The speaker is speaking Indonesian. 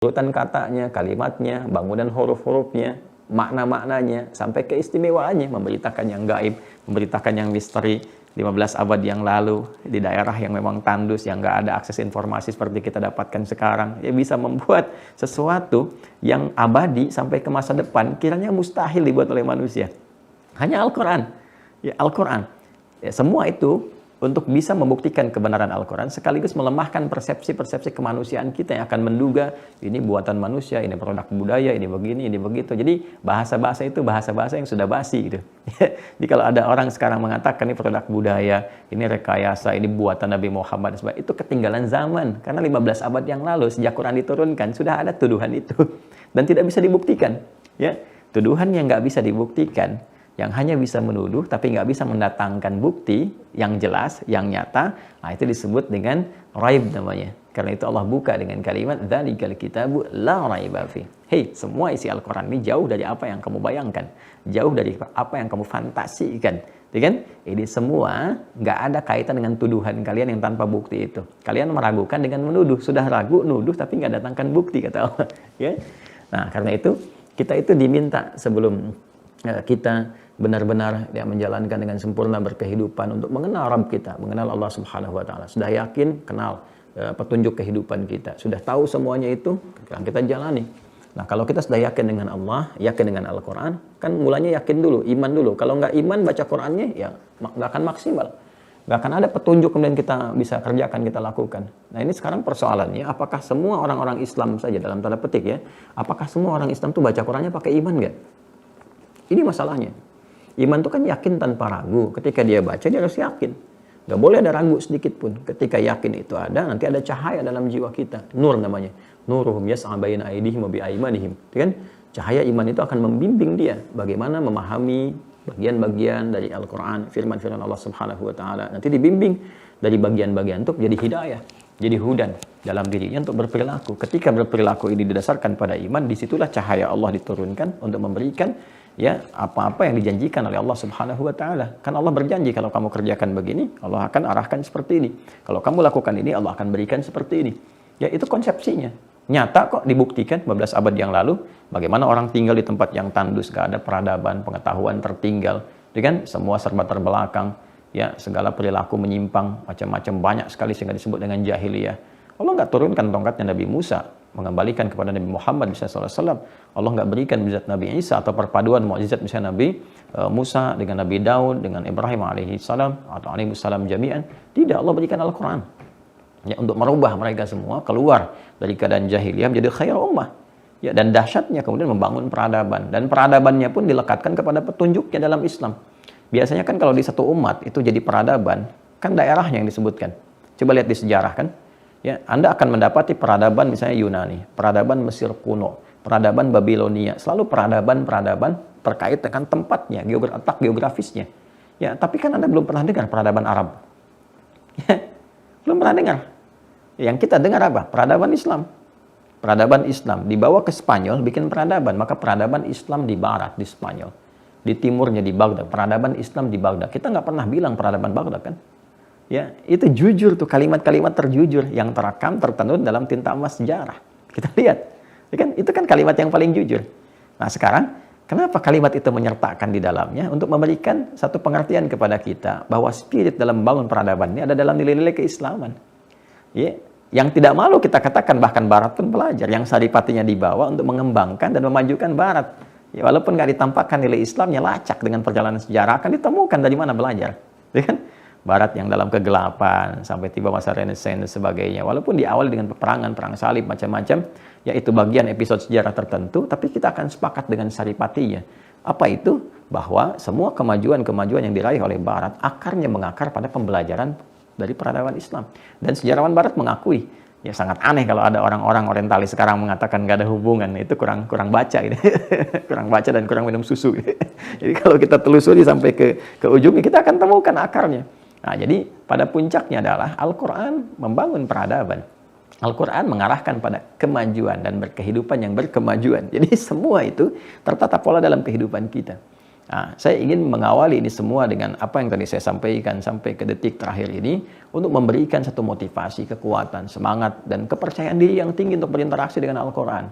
urutan katanya, kalimatnya, bangunan huruf-hurufnya, makna-maknanya, sampai keistimewaannya, memberitakan yang gaib, memberitakan yang misteri, 15 abad yang lalu, di daerah yang memang tandus, yang nggak ada akses informasi seperti kita dapatkan sekarang, ya bisa membuat sesuatu yang abadi sampai ke masa depan, kiranya mustahil dibuat oleh manusia. Hanya Al-Quran. Ya, Al-Quran. Ya, semua itu untuk bisa membuktikan kebenaran Al-Quran, sekaligus melemahkan persepsi-persepsi kemanusiaan kita yang akan menduga ini buatan manusia, ini produk budaya, ini begini, ini begitu. Jadi bahasa-bahasa itu bahasa-bahasa yang sudah basi gitu. Jadi kalau ada orang sekarang mengatakan ini produk budaya, ini rekayasa, ini buatan Nabi Muhammad, itu ketinggalan zaman. Karena 15 abad yang lalu sejak Quran diturunkan sudah ada tuduhan itu dan tidak bisa dibuktikan. Ya, tuduhan yang nggak bisa dibuktikan, yang hanya bisa menuduh tapi nggak bisa mendatangkan bukti yang jelas, yang nyata, nah itu disebut dengan raib namanya. Karena itu Allah buka dengan kalimat dzalikal kitabu la raiba fi. Hei, semua isi Al-Quran ini jauh dari apa yang kamu bayangkan, jauh dari apa yang kamu fantasikan. Ya kan? Ini semua nggak ada kaitan dengan tuduhan kalian yang tanpa bukti itu. Kalian meragukan dengan menuduh, sudah ragu, nuduh tapi nggak datangkan bukti, kata Allah. Ya? Nah, karena itu kita itu diminta sebelum kita benar-benar ya, menjalankan dengan sempurna berkehidupan untuk mengenal Rabb kita, mengenal Allah Subhanahu wa taala. Sudah yakin, kenal petunjuk kehidupan kita. Sudah tahu semuanya itu, sekarang kita jalani. Nah, kalau kita sudah yakin dengan Allah, yakin dengan Al-Qur'an, kan mulanya yakin dulu, iman dulu. Kalau nggak iman baca Qur'annya ya nggak akan maksimal. Nggak akan ada petunjuk kemudian kita bisa kerjakan, kita lakukan. Nah, ini sekarang persoalannya, apakah semua orang-orang Islam saja dalam tanda petik ya, apakah semua orang Islam tuh baca Qur'annya pakai iman nggak? Ini masalahnya. Iman itu kan yakin tanpa ragu. Ketika dia baca, dia harus yakin. Gak boleh ada ragu sedikit pun. Ketika yakin itu ada, nanti ada cahaya dalam jiwa kita. Nur namanya. Nuruhum yas'a baina aydihim wa bi aymanihim. Kan? Cahaya iman itu akan membimbing dia bagaimana memahami bagian-bagian dari Al-Quran, firman-firman Allah Subhanahu wa taala. Nanti dibimbing dari bagian-bagian untuk jadi hidayah, jadi hudan dalam dirinya untuk berperilaku. Ketika berperilaku ini didasarkan pada iman, disitulah cahaya Allah diturunkan untuk memberikan ya apa-apa yang dijanjikan oleh Allah Subhanahu wa taala. Kan Allah berjanji kalau kamu kerjakan begini, Allah akan arahkan seperti ini. Kalau kamu lakukan ini, Allah akan berikan seperti ini. Ya, itu konsepsinya. Nyata kok dibuktikan 15 abad yang lalu bagaimana orang tinggal di tempat yang tandus, gak ada peradaban, pengetahuan tertinggal, ya kan? Semua serba terbelakang, ya, segala perilaku menyimpang, macam-macam banyak sekali sehingga disebut dengan jahiliyah. Allah nggak turunkan tongkatnya Nabi Musa, mengembalikan kepada Nabi Muhammad SAW. Allah nggak berikan mukjizat Nabi Isa atau perpaduan mukjizat misalnya Nabi Musa dengan Nabi Daud dengan Ibrahim alaihissalam atau alaihissalam jami'an. Tidak, Allah berikan Al-Quran ya, untuk merubah mereka semua keluar dari keadaan jahiliyah menjadi khair ummah. Ya, dan dahsyatnya kemudian membangun peradaban, dan peradabannya pun dilekatkan kepada petunjuknya dalam Islam. Biasanya kan kalau di satu umat itu jadi peradaban, kan daerahnya yang disebutkan. Coba lihat di sejarah kan. Ya, Anda akan mendapati peradaban misalnya Yunani, peradaban Mesir kuno, peradaban Babilonia, selalu peradaban-peradaban terkait dengan tempatnya, letak geografisnya. Ya, tapi kan Anda belum pernah dengar peradaban Arab. Ya, belum pernah dengar. Yang kita dengar apa? Peradaban Islam. Peradaban Islam dibawa ke Spanyol, bikin peradaban, maka peradaban Islam di barat di Spanyol, di timurnya di Baghdad, peradaban Islam di Baghdad. Kita nggak pernah bilang peradaban Baghdad kan? Ya, itu jujur tuh, kalimat-kalimat terjujur yang terekam tertenun dalam tinta emas sejarah. Kita lihat, ya kan? Itu kan kalimat yang paling jujur. Nah, sekarang kenapa kalimat itu menyertakan di dalamnya untuk memberikan satu pengertian kepada kita bahwa spirit dalam membangun peradaban ini ada dalam nilai-nilai keislaman. Ya, yang tidak malu kita katakan, bahkan Barat pun belajar, yang saripatinya dibawa untuk mengembangkan dan memajukan Barat. Ya, walaupun nggak ditampakkan nilai Islamnya, lacak dengan perjalanan sejarah akan ditemukan dari mana belajar, ya kan? Barat yang dalam kegelapan sampai tiba masa Renaissance dan sebagainya. Walaupun diawali dengan peperangan, perang salib, macam-macam, ya itu bagian episode sejarah tertentu, tapi kita akan sepakat dengan saripatinya. Apa itu? Bahwa semua kemajuan-kemajuan yang diraih oleh Barat akarnya mengakar pada pembelajaran dari peradaban Islam. Dan sejarawan Barat mengakui, ya sangat aneh kalau ada orang-orang orientalis sekarang mengatakan nggak ada hubungan, itu kurang baca gitu. Kurang baca dan kurang minum susu gitu. Jadi kalau kita telusuri sampai ke ujungnya, kita akan temukan akarnya. Nah, jadi pada puncaknya adalah Al-Quran membangun peradaban. Al-Quran mengarahkan pada kemajuan dan berkehidupan yang berkemajuan. Jadi semua itu tertata pola dalam kehidupan kita. Nah, saya ingin mengawali ini semua dengan apa yang tadi saya sampaikan sampai ke detik terakhir ini untuk memberikan satu motivasi, kekuatan, semangat, dan kepercayaan diri yang tinggi untuk berinteraksi dengan Al-Quran.